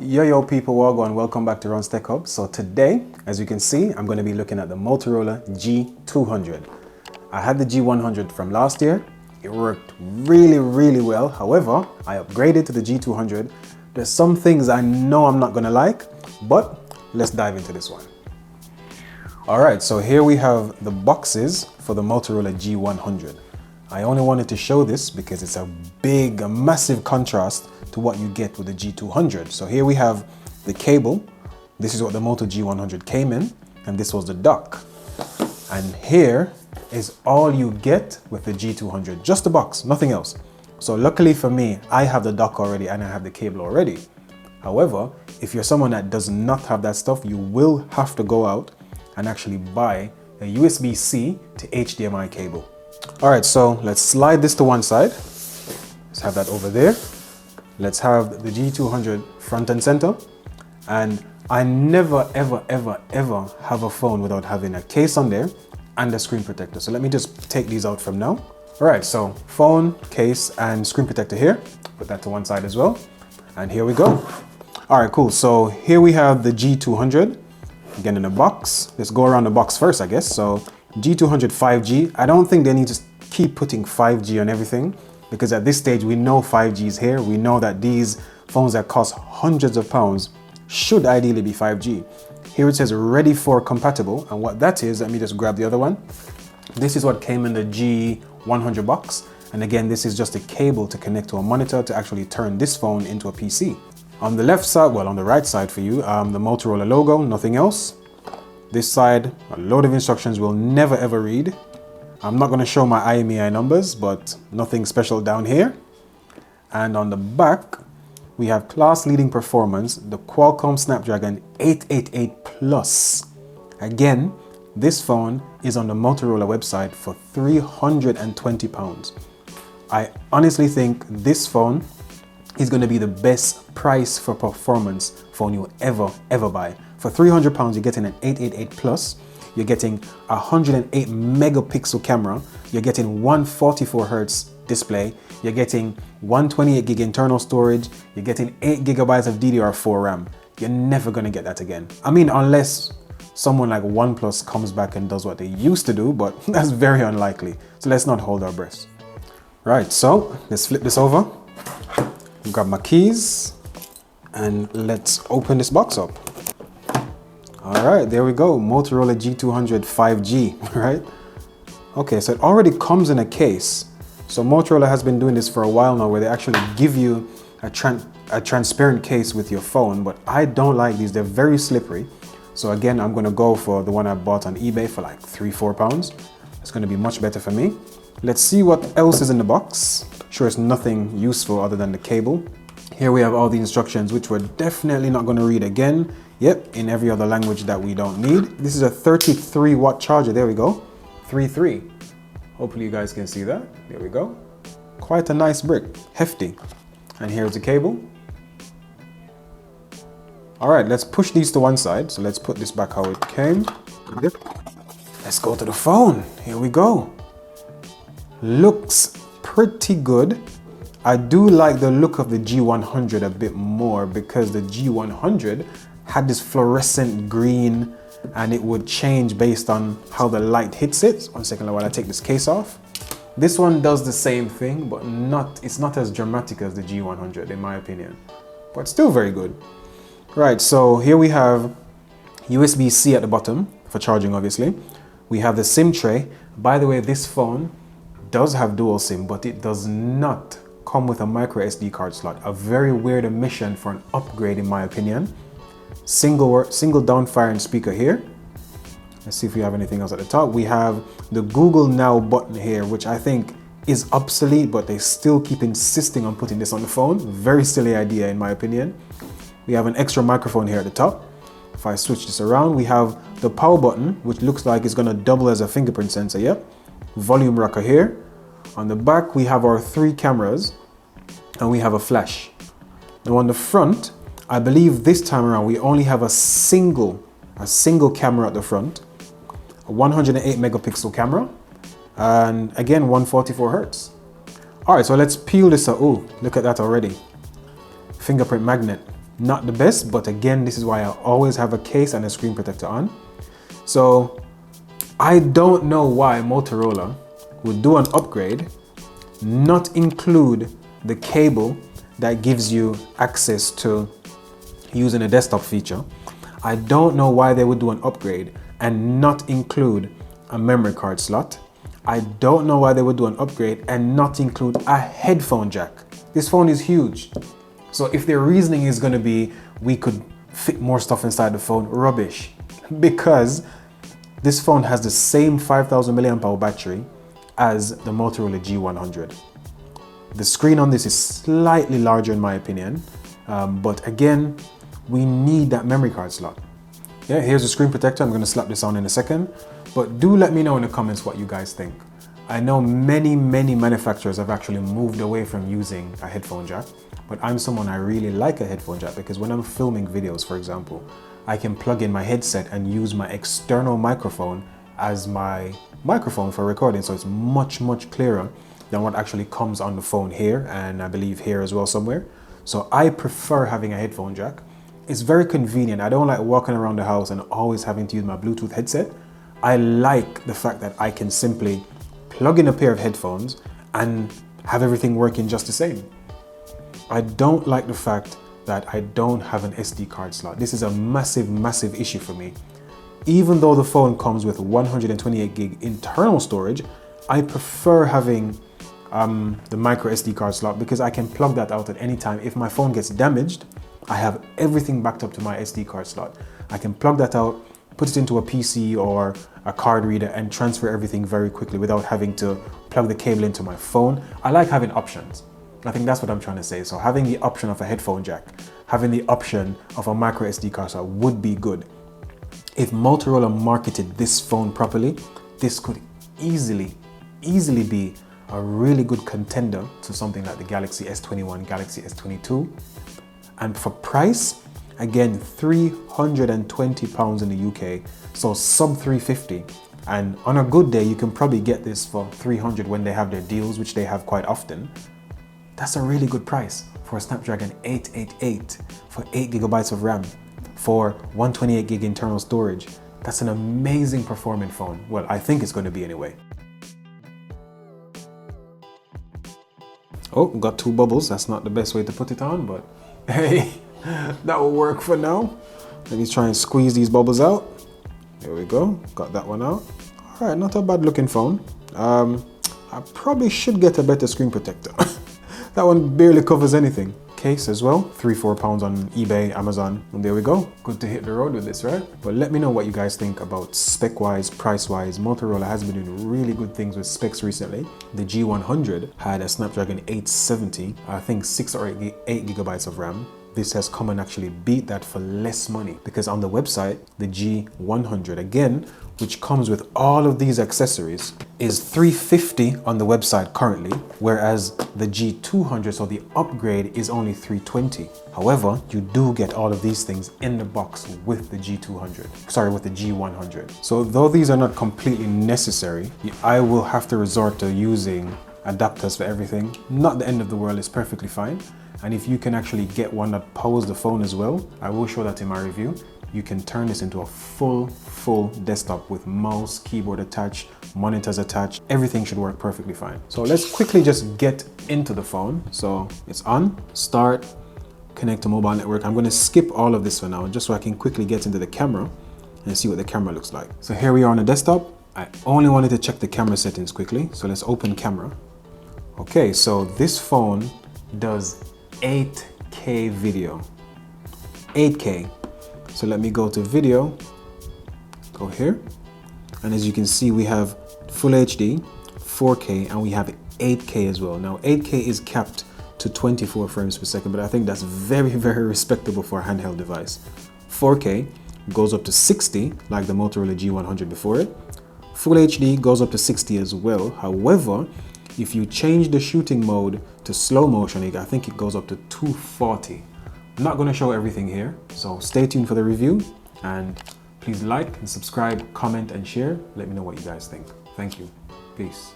Yo people, welcome, welcome back to Ron's Tech Hub. So today, as you can see, I'm going to be looking at the Motorola G200. I had the G100 from last year. It worked really well. However, I upgraded to the G200. There's some things I know I'm not going to like, but let's dive into this one. Alright, so here we have the boxes for the Motorola G100. I only wanted to show this because it's a massive contrast to what you get with the G200. So here we have the cable. This is what the Moto G100 came in, and this was the dock. And here is all you get with the G200, just the box, nothing else. So luckily for me, I have the dock already and I have the cable already. However, if you're someone that does not have that stuff, you will have to go out and actually buy a USB-C to HDMI cable. All right, so let's slide this to one side. Let's have that over there. Let's have the G200 front and center. And I never, ever have a phone without having a case on there and a screen protector. So let me just take these out from now. All right, so phone, case, and screen protector here. Put that to one side as well. And here we go. All right, cool. So here we have the G200, again in a box. Let's go around the box first, I guess. So G200 5G. I don't think they need to keep putting 5G on everything, because at this stage we know 5G is here. We know that these phones that cost hundreds of pounds should ideally be 5G. Here it says ready for compatible, and what that is, let me just grab the other one. This is what came in the G100 box, and again this is just a cable to connect to a monitor to actually turn this phone into a PC. On the left side, well on the right side for you, the Motorola logo, nothing else. This side, a load of instructions we'll never ever read. I'm not going to show my IMEI numbers, but nothing special down here. And on the back, we have class-leading performance, the Qualcomm Snapdragon 888 Plus. Again, this phone is on the Motorola website for £320. I honestly think this phone is going to be the best price for performance phone you'll ever buy. For £300, you're getting an 888 Plus. You're getting a 108 megapixel camera. You're getting 144 Hertz display. You're getting 128 gig internal storage. You're getting 8 gigabytes of DDR4 RAM. You're never gonna get that again. I mean, unless someone like OnePlus comes back and does what they used to do, but that's very unlikely. So let's not hold our breath. Right, so let's flip this over. Grab my keys and let's open this box up. All right, there we go, Motorola G200 5G, right? Okay, so it already comes in a case. So Motorola has been doing this for a while now, where they actually give you a transparent case with your phone, but I don't like these, they're very slippery. So again, I'm gonna go for the one I bought on eBay for like £3-4. It's gonna be much better for me. Let's see what else is in the box. Sure, it's nothing useful other than the cable. Here we have all the instructions, which we're definitely not gonna read again. Yep, in every other language that we don't need. This is a 33 watt charger, there we go. 3.3. Hopefully you guys can see that. There we go. Quite a nice brick, hefty. And here's the cable. All right, let's push these to one side. So let's put this back how it came. Let's go to the phone. Here we go. Looks pretty good. I do like the look of the G100 a bit more, because the G100 had this fluorescent green and it would change based on how the light hits it. One second while I take this case off. This one does the same thing, but it's not as dramatic as the G100 in my opinion, but still very good. Right, so here we have USB-C at the bottom for charging, obviously. We have the SIM tray. By the way, this phone does have dual SIM, but it does not come with a micro SD card slot. A very weird omission for an upgrade in my opinion. Single down firing speaker here. Let's see if we have anything else at the top. We have the Google Now button here, which I think is obsolete, but they still keep insisting on putting this on the phone. Very silly idea in my opinion. We have an extra microphone here at the top. If I switch this around, we have the power button, which looks like it's gonna double as a fingerprint sensor, yep. Volume rocker here. On the back, we have our 3 cameras and we have a flash. Now on the front, I believe this time around we only have a single camera at the front, a 108 megapixel camera, and again 144 Hertz. All right, so let's peel this out. Oh, look at that already. Fingerprint magnet. Not the best, but again, this is why I always have a case and a screen protector on. So I don't know why Motorola would do an upgrade, not include the cable that gives you access to using a desktop feature. I don't know why they would do an upgrade and not include a memory card slot. I don't know why they would do an upgrade and not include a headphone jack. This phone is huge. So if their reasoning is going to be, we could fit more stuff inside the phone, rubbish. Because this phone has the same 5000 milliamp hour battery as the Motorola G100. The screen on this is slightly larger in my opinion, but again, we need that memory card slot. Yeah, here's the screen protector. I'm going to slap this on in a second, but do let me know in the comments what you guys think. I know many manufacturers have actually moved away from using a headphone jack, but I'm someone, I really like a headphone jack because when I'm filming videos, for example, I can plug in my headset and use my external microphone as my microphone for recording, so it's much clearer than what actually comes on the phone here, and I believe here as well somewhere. So I prefer having a headphone jack. It's very convenient. I don't like walking around the house and always having to use my Bluetooth headset. I like the fact that I can simply plug in a pair of headphones and have everything working just the same. I don't like the fact that I don't have an SD card slot. This is a massive issue for me. Even though the phone comes with 128 gig internal storage, I prefer having the micro SD card slot because I can plug that out at any time. If my phone gets damaged, I have everything backed up to my SD card slot. I can plug that out, put it into a PC or a card reader and transfer everything very quickly without having to plug the cable into my phone. I like having options. I think that's what I'm trying to say. So having the option of a headphone jack, having the option of a micro SD card slot would be good. If Motorola marketed this phone properly, this could easily be a really good contender to something like the Galaxy S21, Galaxy S22. And for price, again, £320 in the UK, so sub 350. And on a good day, you can probably get this for 300 when they have their deals, which they have quite often. That's a really good price for a Snapdragon 888, for 8 gigabytes of RAM, for 128 gig internal storage. That's an amazing performing phone. Well, I think it's going to be anyway. Oh, got two bubbles. That's not the best way to put it on, but hey, that will work for now. Let me try and squeeze these bubbles out. There we go. Got that one out. All right, not a bad looking phone. I probably should get a better screen protector. That one barely covers anything. Case as well, £3-4 on eBay, Amazon, and there we go. Good to hit the road with this, right? But let me know what you guys think about spec-wise, price-wise. Motorola has been doing really good things with specs recently. The G100 had a Snapdragon 870, I think 6 or 8 gigabytes of RAM. This has come and actually beat that for less money because on the website, the G100 again, which comes with all of these accessories, is $350 on the website currently, whereas the G200, so the upgrade, is only $320. However, you do get all of these things in the box with the G200, sorry, with the G100. So though these are not completely necessary, I will have to resort to using adapters for everything. Not the end of the world, it's perfectly fine. And if you can actually get one that powers the phone as well, I will show that in my review. You can turn this into a full desktop with mouse, keyboard attached, monitors attached. Everything should work perfectly fine. So let's quickly just get into the phone. So it's on, start, connect to mobile network. I'm going to skip all of this for now, just so I can quickly get into the camera and see what the camera looks like. So here we are on the desktop. I only wanted to check the camera settings quickly. So let's open camera. Okay, so this phone does 8K video, 8K. So let me go to video, go here. And as you can see, we have full HD, 4K, and we have 8K as well. Now 8K is capped to 24 frames per second, but I think that's very respectable for a handheld device. 4K goes up to 60, like the Motorola G100 before it. Full HD goes up to 60 as well. However, if you change the shooting mode to slow motion, I think it goes up to 240. I'm not going to show everything here, so stay tuned for the review, and please like and subscribe, comment and share. Let me know what you guys think. Thank you. Peace.